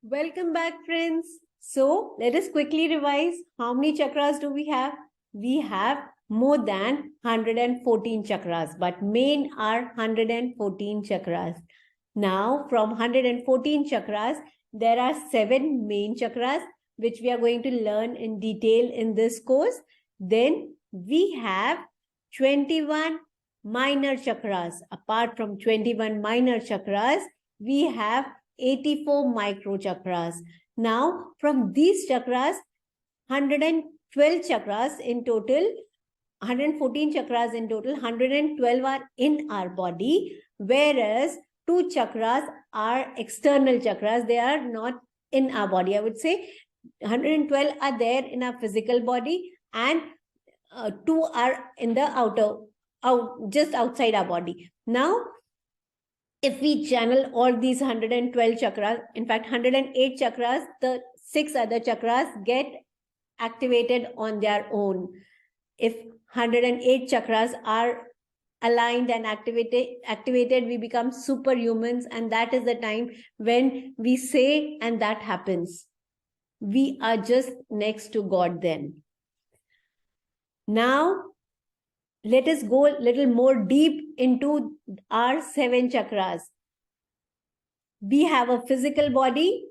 Welcome back, friends. So, let us quickly revise. How many chakras do we have? We have more than 114 chakras, but main are 114 chakras. Now, from 114 chakras, there are 7 main chakras, which we are going to learn in detail in this course. Then, we have 21 minor chakras. Apart from 21 minor chakras, we have 84 micro chakras. Now, from these chakras, 112 chakras in total, 114 chakras in total, 112 are in our body, whereas 2 chakras are external chakras. They are not in our body. I would say 112 are there in our physical body, and 2 are in the just outside our body. Now, if we channel all these 112 chakras, in fact 108 chakras, the 6 other chakras get activated on their own. If 108 chakras are aligned and activated, we become superhumans, and that is the time when we say, and that happens. We are just next to God then. Now, let us go a little more deep into our 7 chakras. We have a physical body,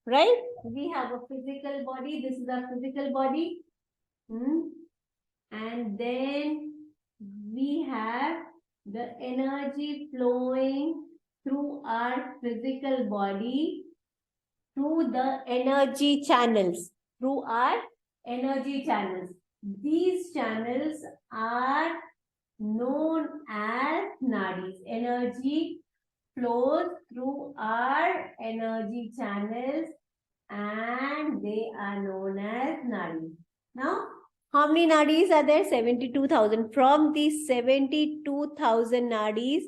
right? We have a physical body. This is our physical body. And then we have the energy flowing through our physical body through the energy channels, through our energy channels. These channels are known as nadis. Energy flows through our energy channels and they are known as nadis. Now, how many nadis are there? 72,000. From these 72,000 nadis,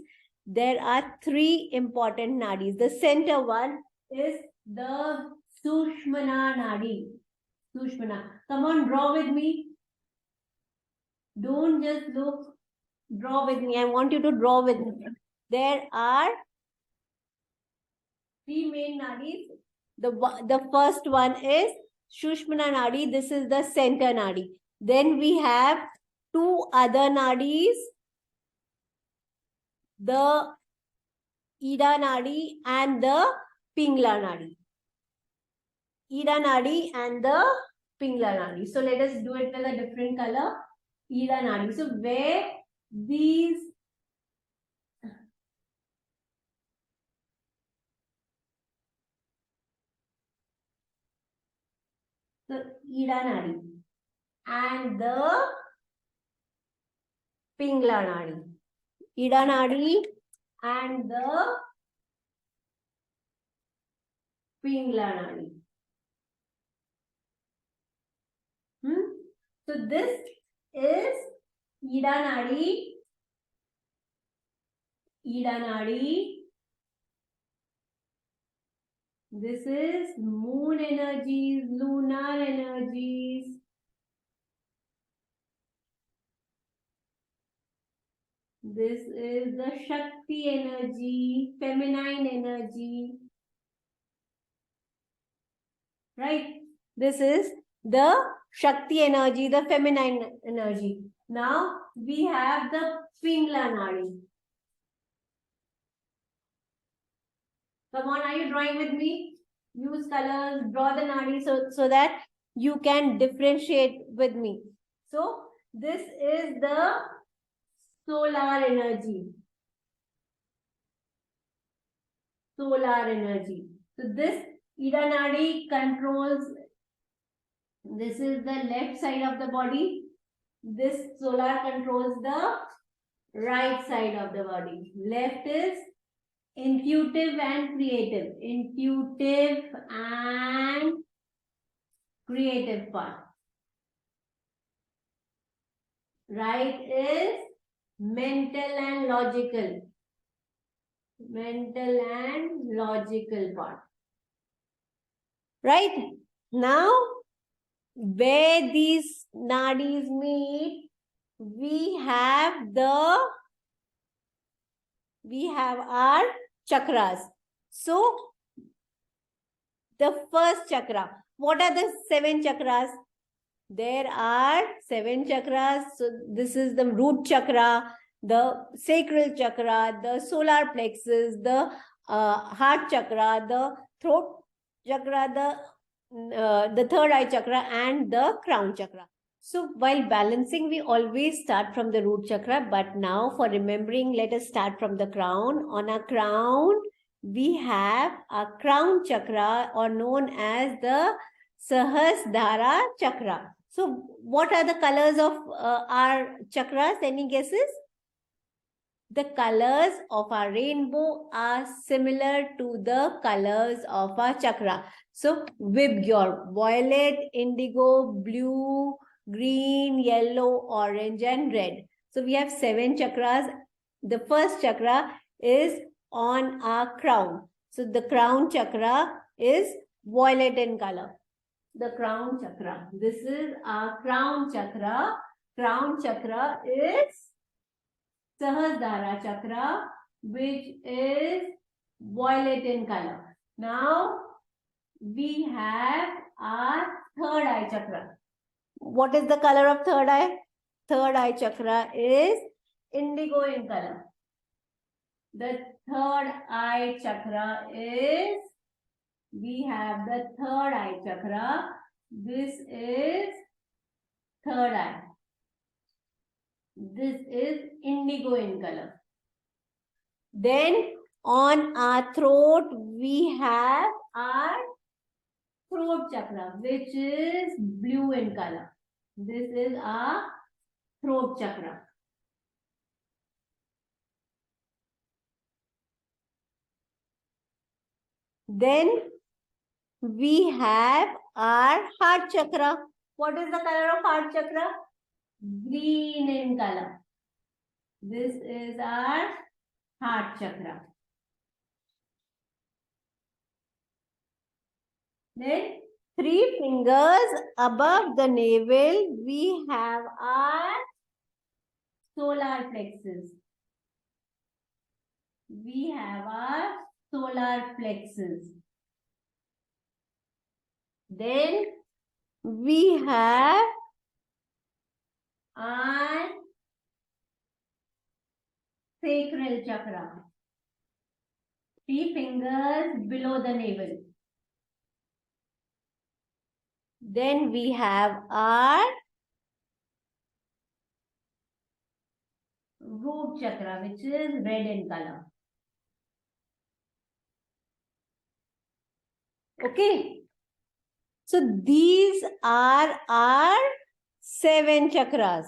there are 3 important nadis. The center one is the Sushmana nadi. Sushmana. Come on, draw with me. Don't just look. Draw with me. I want you to draw with me. There are 3 main nadis. The first one is Sushmana nadi. This is the center nadi. Then we have 2 other nadis, the Ida nadi and the Pingla nadi. Ida nadi and the Pingla nadi. So let us do it with a different color. Ida nadi. So where these Ida nadi and the Pingla nadi. Ida nadi and the Pingla nadi. So this is Ida nadi. Ida nadi. This is moon energies, lunar energies. This is the Shakti energy, feminine energy. Right? This is the Shakti energy, the feminine energy. Now we have the Pingla nadi. Come on, are you drawing with me? Use colors, draw the nadi so that you can differentiate with me. So this is the solar energy. Solar energy. So this Ida nadi controls, this is the left side of the body. This solar controls the right side of the body. Left is intuitive and creative. Intuitive and creative part. Right is mental and logical. Mental and logical part. Right? Now, where these nadis meet, we have our chakras. So, the first chakra. What are the 7 chakras? There are 7 chakras. So this is the root chakra, the sacral chakra, the solar plexus, the heart chakra, the throat chakra, the third eye chakra, and the crown chakra. So while balancing, we always start from the root chakra. But now for remembering, let us start from the crown. On our crown, we have a crown chakra, or known as the Sahasrara chakra. So what are the colors of our chakras? Any guesses? The colors of our rainbow are similar to the colors of our chakra. So Vibgyor: violet, indigo, blue, green, yellow, orange, and red. So we have 7 chakras. The first chakra is on our crown. So the crown chakra is violet in color. The crown chakra. This is our crown chakra. Crown chakra is Sahasrara chakra, which is violet in color. Now we have our third eye chakra. What is the color of third eye? Third eye chakra is indigo in color. The third eye chakra is, we have the third eye chakra. This is third eye. This is indigo in color. Then on our throat, we have our throat chakra, which is blue in color. This is our throat chakra. Then we have our heart chakra. What is the color of heart chakra? Green in color. This is our heart chakra. Then 3 fingers above the navel, we have our solar plexus. We have our solar plexus. Then we have our sacral chakra. 3 fingers below the navel. Then we have our root chakra, which is red in color. Okay. So these are our 7 chakras.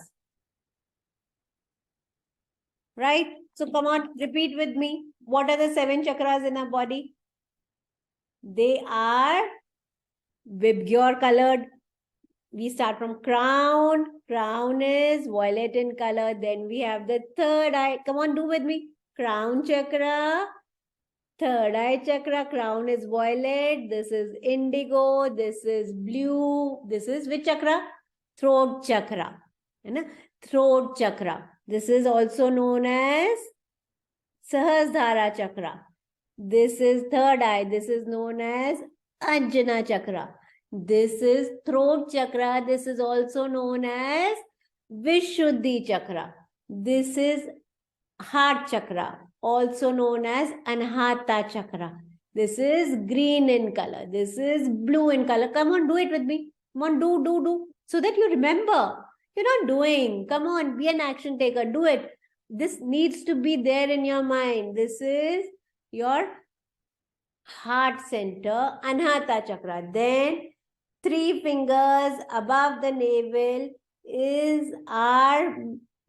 Right? So come on, repeat with me. What are the 7 chakras in our body? They are Vibgyor colored. We start from crown. Crown is violet in color. Then we have the third eye. Come on, do with me. Crown chakra. Third eye chakra. Crown is violet. This is indigo. This is blue. This is which chakra? Throat chakra. Throat chakra. This is also known as Sahasrara chakra. This is third eye. This is known as Ajna chakra. This is throat chakra. This is also known as Vishuddhi chakra. This is heart chakra, also known as Anahata chakra. This is green in color. This is blue in color. Come on, do it with me. Come on, do. So that you remember. You're not doing. Come on, be an action taker. Do it. This needs to be there in your mind. This is your heart center, Anahata chakra. Then 3 fingers above the navel is our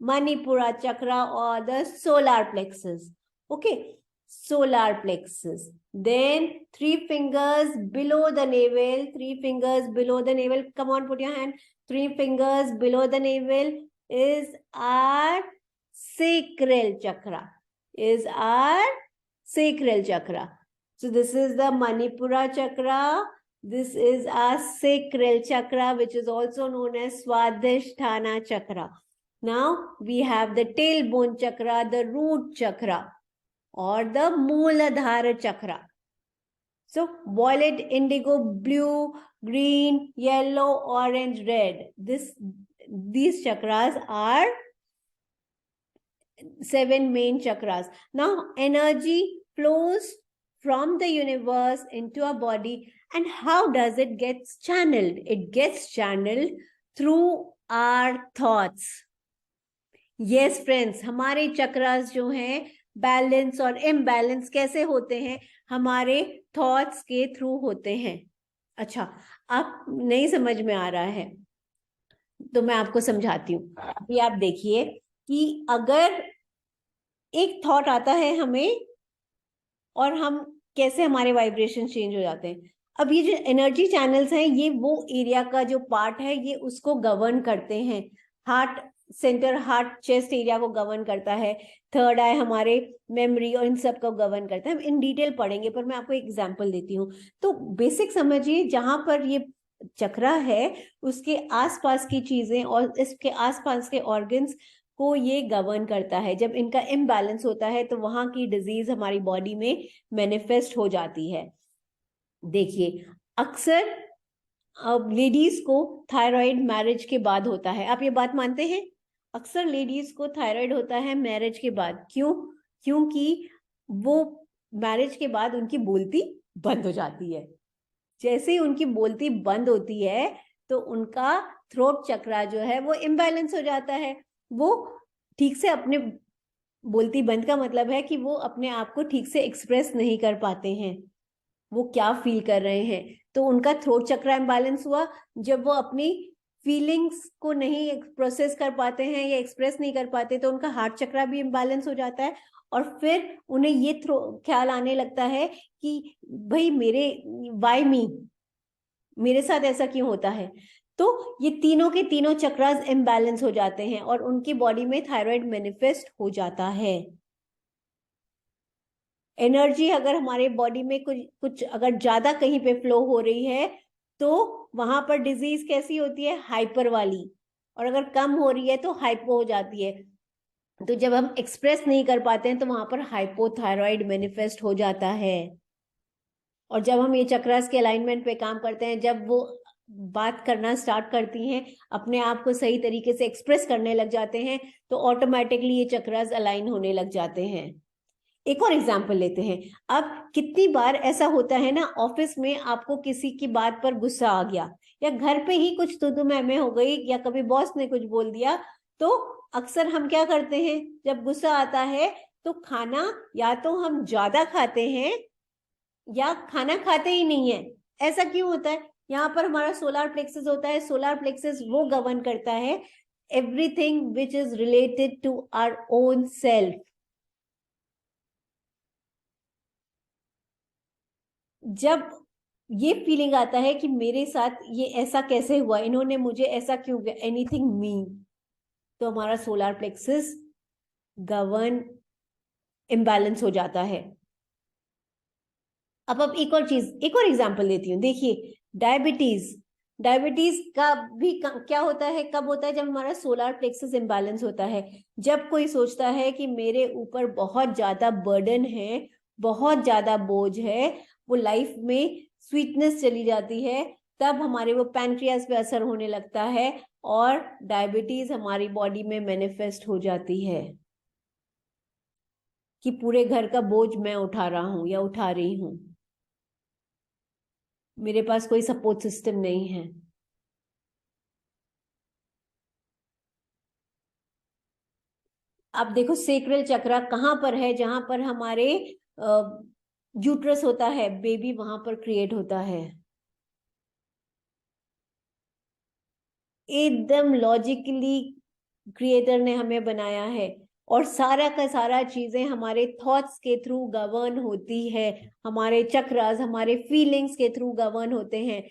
Manipura chakra, or the solar plexus. Okay, solar plexus. Then 3 fingers below the navel, 3 fingers below the navel. Come on, put your hand. 3 fingers below the navel is our sacral chakra. Is our sacral chakra. So this is the Manipura chakra. This is our sacral chakra, which is also known as Swadhisthana chakra. Now we have the tailbone chakra, the root chakra, or the Mooladhara chakra. So violet, indigo, blue, green, yellow, orange, red. These chakras are 7 main chakras. Now energy flows from the universe into our body, and how does it get channeled? It gets channeled through our thoughts. Yes friends, हमारे चक्रास जो हैं balance और imbalance कैसे होते हैं? हमारे thoughts के through होते हैं. अच्छा, आप नहीं समझ में आ रहा है तो मैं आपको समझाती हूँ. अभी आप देखिए कि अगर एक थॉट आता है हमें और हम कैसे हमारे वाइब्रेशन चेंज हो जाते हैं. अब ये जो एनर्जी चैनल्स हैं, ये वो एरिया का जो पार्ट है, ये उसको गवर्न करते हैं. Heart centre, heart chest area को गवर्न करता है. थर्ड आई हमारे मेमोरी और इन सब को गवर्न करता है. हम इन डिटेल पढ़ेंगे, पर मैं आपको एक एग्जांपल देती हूँ. तो बेसिक समझिए, जहां पर ये चक्रा है उसके आसपास की चीजें और इसके आसपास के ऑर्गन्स को ये गवर्न करता है. जब इनका इम्बैलेंस होता है तो वहां की डिजीज हमारी बॉडी में मैनिफेस्ट हो जाती है. देखिए, अक्सर अब लेडीज को थायराइड मैरिज के बाद होता है. आप ये बात मानते हैं? अक्सर लेडीज को थायराइड होता है मैरिज के बाद. क्यों? क्योंकि वो मैरिज के बाद उनकी बोलती बंद हो जाती है. जैसे ही उनकी बोलती बंद होती है तो उनका थ्रोट चक्रा जो है वो इम्बैलेंस हो जाता है. वो ठीक से अपने बोलती बंद का मतलब है कि वो अपने आप को ठीक से एक्सप्रेस नहीं कर पाते हैं, वो क्या फील कर रहे हैं. तो उनका थ्रोट चक्रा इम्बैलेंस हुआ. जब वो अपनी फीलिंग्स को नहीं प्रोसेस कर पाते हैं या एक्सप्रेस नहीं कर पाते तो उनका हार्ट चक्रा भी इम्बैलेंस हो जाता है. और फिर उन्हें ये ख्याल आने लगता है कि भाई वाई मी, मेरे साथ ऐसा क्यों होता है. तो ये तीनों के तीनों चक्रास इम्बैलेंस हो जाते हैं और उनकी बॉडी में थायराइड मैनिफेस्ट हो जाता है. एनर्जी अगर हमारे बॉडी में कुछ अगर ज्यादा कहीं पे फ्लो हो रही है तो वहां पर डिजीज कैसी होती है? हाइपर वाली. और अगर कम हो रही है तो हाइपो हो जाती है. तो जब हम एक्सप्रेस नहीं कर पाते हैं तो वहां पर हाइपोथायराइड मैनिफेस्ट हो जाता है. और जब हम ये चक्रास के अलाइनमेंट पे काम करते हैं, जब वो बात करना स्टार्ट करती हैं, अपने आप को सही तरीके से एक्सप्रेस करने लग जाते हैं, तो ऑटोमेटिकली ये चक्रास अलाइन होने लग जाते हैं. एक और एग्जाम्पल लेते हैं. अब कितनी बार ऐसा होता है ना, ऑफिस में आपको किसी की बात पर गुस्सा आ गया, या घर पे ही कुछ तुदु में हो गई, या कभी बॉस ने कुछ बोल दिया, तो अक्सर हम क्या करते हैं? जब गुस्सा आता है तो खाना या तो हम ज्यादा खाते हैं या खाना खाते ही नहीं है. ऐसा क्यों होता है? यहाँ पर हमारा सोलर प्लेक्सस होता है. सोलर प्लेक्सस वो गवर्न करता है everything which is related to our own self. जब ये फीलिंग आता है कि मेरे साथ ये ऐसा कैसे हुआ, इन्होंने मुझे ऐसा क्यों किया, एनीथिंग मीन, तो हमारा सोलर प्लेक्सस गवर्न इम्बैलेंस हो जाता है. अब एक और एग्जांपल देती हूँ. देखिए, डायबिटीज का भी क्या होता है, कब होता है? जब हमारा सोलर प्लेक्सस इम्बैलेंस होता है. जब कोई सोचता है कि मेरे ऊपर बहुत ज्यादा बर्डन है, बहुत ज्यादा बोझ है, वो लाइफ में स्वीटनेस चली जाती है, तब हमारे वो पैनक्रियास पे असर होने लगता है और डायबिटीज हमारी बॉडी में मैनिफेस्ट हो जाती है कि पूरे घर का बोझ मैं उठा रहा हूं या उठा रही हूं, मेरे पास कोई सपोर्ट सिस्टम नहीं है. अब देखो, सेक्रल चक्रा कहाँ पर है? जहां पर हमारे यूट्रस होता है, बेबी वहां पर क्रिएट होता है. एकदम लॉजिकली क्रिएटर ने हमें बनाया है और सारा का सारा चीजें हमारे थॉट्स के थ्रू गवर्न होती है. हमारे चक्रास हमारे फीलिंग्स के थ्रू गवर्न होते हैं.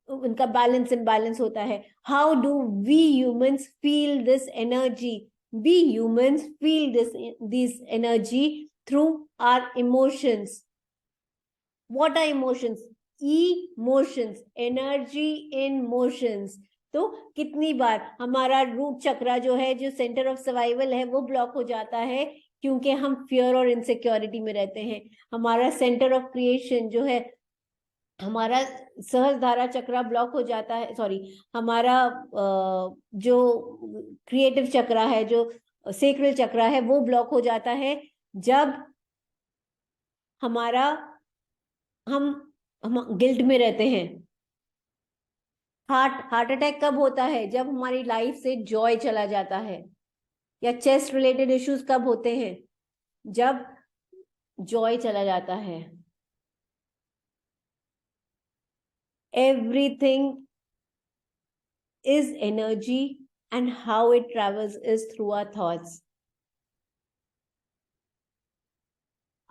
उनका बैलेंस इम्बैलेंस होता है. How do we humans feel this energy? We humans feel this energy through our emotions. What are emotions? Emotions, energy in motions. तो कितनी बार हमारा रूट चक्रा जो है, जो सेंटर ऑफ सर्वाइवल है, वो ब्लॉक हो जाता है क्योंकि हम फियर और इनसिक्योरिटी में रहते हैं. हमारा सेंटर ऑफ क्रिएशन जो है, हमारा सहस्त्रधारा चक्र ब्लॉक हो जाता है, सॉरी, हमारा जो क्रिएटिव चक्र है, जो सेक्रल चक्र है, वो ब्लॉक हो जाता है जब हमारा हम गिल्ट में रहते हैं। हार्ट अटैक कब होता है? जब हमारी लाइफ से जॉय चला जाता है। या चेस्ट रिलेटेड इश्यूज कब होते हैं? जब जॉय चला जाता है। Everything is energy, and how it travels is through our thoughts.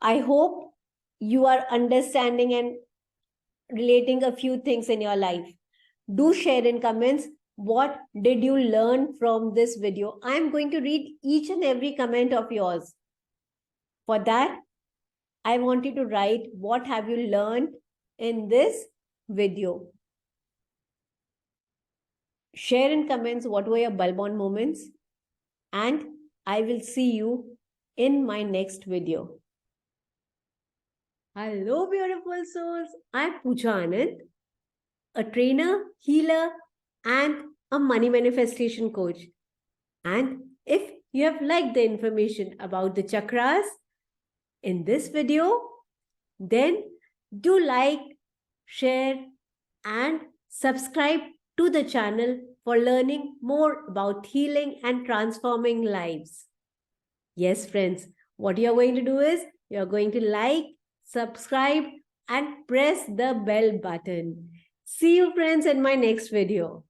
I hope you are understanding and relating a few things in your life. Do share in comments what did you learn from this video. I am going to read each and every comment of yours. For that, I want you to write what have you learned in this video. Share in comments what were your bulb-on moments, and I will see you in my next video. Hello, beautiful souls. I'm Pooja Anand, a trainer, healer, and a money manifestation coach. And if you have liked the information about the chakras in this video, then do like, share, and subscribe to the channel for learning more about healing and transforming lives. Yes, friends, what you're going to do is you're going to like, subscribe, and press the bell button. See you, friends, in my next video.